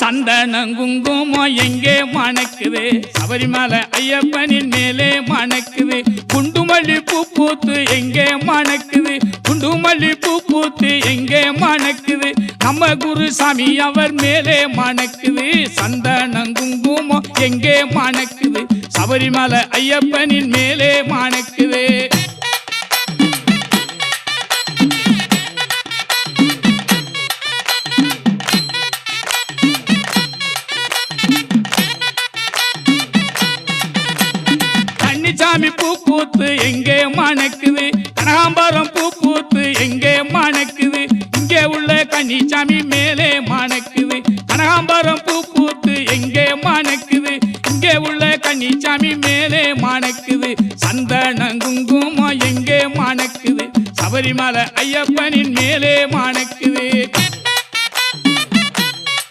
சந்தனம் குங்குமம் எங்கே மணக்குது சபரிமலை ஐயப்பனின் மேலே மணக்குது குண்டுமல்லி பூ பூத்து எங்கே மணக்குது குண்டுமல்லி பூ பூத்து எங்கே மணக்குது நம்ம குருசாமி அவர் மேலே மணக்குது சந்தனம் குங்குமம் எங்கே மணக்குது சபரிமலை ஐயப்பனின் மேலே மணக்குது சாமி பூ பூத்து எங்கே மணக்குது கனகாம்பரம் பூ பூத்து எங்கே மணக்குது இங்கே உள்ள கன்னிசாமி மேலே மணக்குது கனகாம்பரம் பூ பூத்து எங்கே மணக்குது இங்கே உள்ள கன்னிசாமி மேலே மணக்குது சந்தனம் குங்குமம் எங்கே மணக்குது சபரிமலை ஐயப்பன்